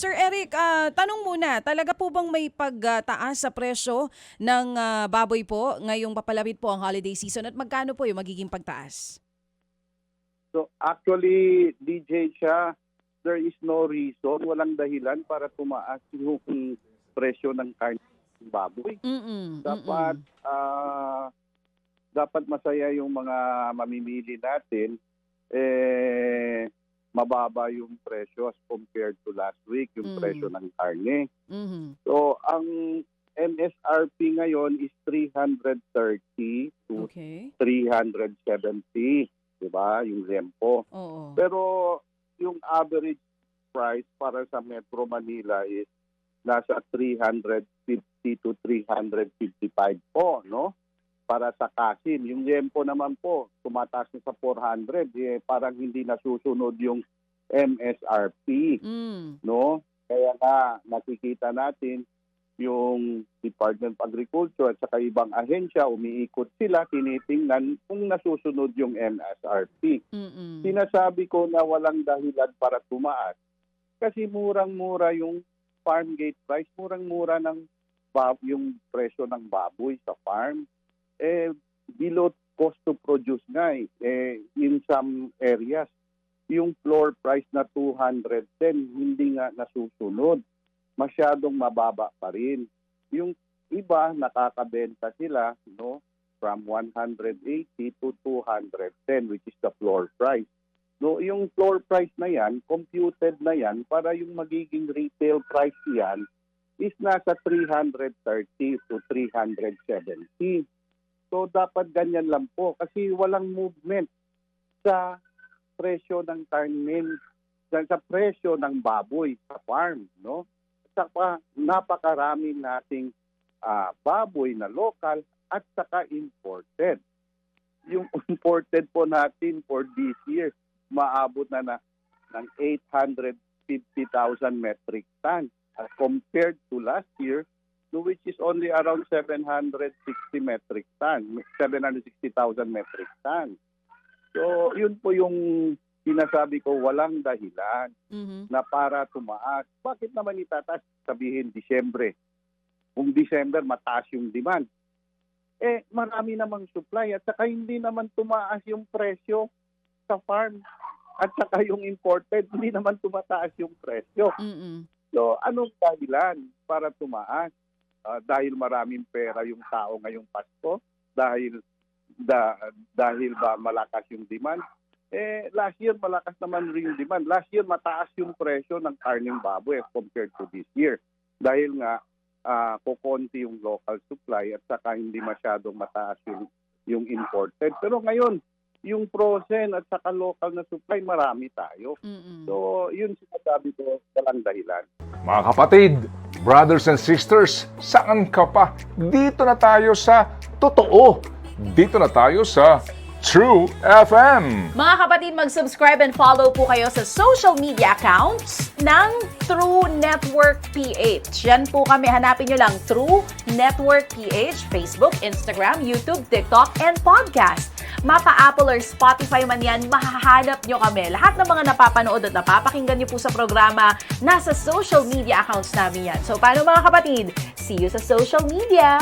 Sir Eric, tanong muna, talaga po bang may pagtaas sa presyo ng baboy po ngayong papalapit po ang holiday season at magkano po yung magiging pagtaas? So actually, DJ siya, there is no reason, walang dahilan para tumaas yung presyo ng karne ng baboy. Dapat masaya yung mga mamimili natin, mababa yung presyo as compared to last week, yung presyo ng karne. So ang MSRP ngayon is 330 to 370, di ba? Yung Zempo. Oo. Pero yung average price para sa Metro Manila is nasa 350 to 355 po, no? Para sa Kasim. Yung Zempo naman po, tumataas na sa 400, parang hindi nasusunod yung MSRP, no? Kaya nga nakikita natin yung Department of Agriculture at saka ibang ahensya, umiikot sila, tinitingnan kung nasusunod yung MSRP. Sinasabi ko na walang dahilan para tumaas kasi murang-mura yung farm gate price, murang-mura ng yung presyo ng baboy sa farm. Below cost to produce nga in some areas. Yung floor price na 210, hindi nga nasusunod. Masyadong mababa pa rin. Yung iba, nakakabenta sila, no, from 180 to 210, which is the floor price. No, yung floor price na yan, computed na yan, para yung magiging retail price yan is nasa 330 to 370. So dapat ganyan lang po kasi walang movement sa presyo ng karne, sa presyo ng baboy sa farm, no? Saka napakarami nating baboy na local at saka imported. Yung imported po natin for this year, maabot na ng 850,000 metric tons as compared to last year, which is only around 760,000 metric tons. So, yun po yung sinasabi ko, walang dahilan na para tumaas. Bakit naman itataas? Sabihin, Disyembre. Kung December, mataas yung demand. Marami namang supply at saka hindi naman tumaas yung presyo sa farm. At saka yung imported, hindi naman tumataas yung presyo. So, anong dahilan para tumaas? Dahil maraming pera yung tao ngayong Pasko? Dahil ba malakas yung demand? Last year malakas naman rin yung demand. Last year mataas yung presyo ng karneng baboy as compared to this year. Dahil nga kukonti yung local supply at saka hindi masyadong mataas yung imported. Pero ngayon, yung frozen at saka local na supply, marami tayo. So, yun sinasabi ko, walang dahilan. Mga kapatid, brothers and sisters, saan ka pa? Dito na tayo sa totoo. Dito na tayo sa True FM. Mga kapatid, mag-subscribe and follow po kayo sa social media accounts ng True Network PH. Yan po kami, hanapin nyo lang True Network PH, Facebook, Instagram, YouTube, TikTok, and podcast. Mapa Apple or Spotify man yan, mahahanap nyo kami. Lahat ng mga napapanood at napapakinggan nyo po sa programa, nasa social media accounts namin yan. So, paano mga kapatid? See you sa social media!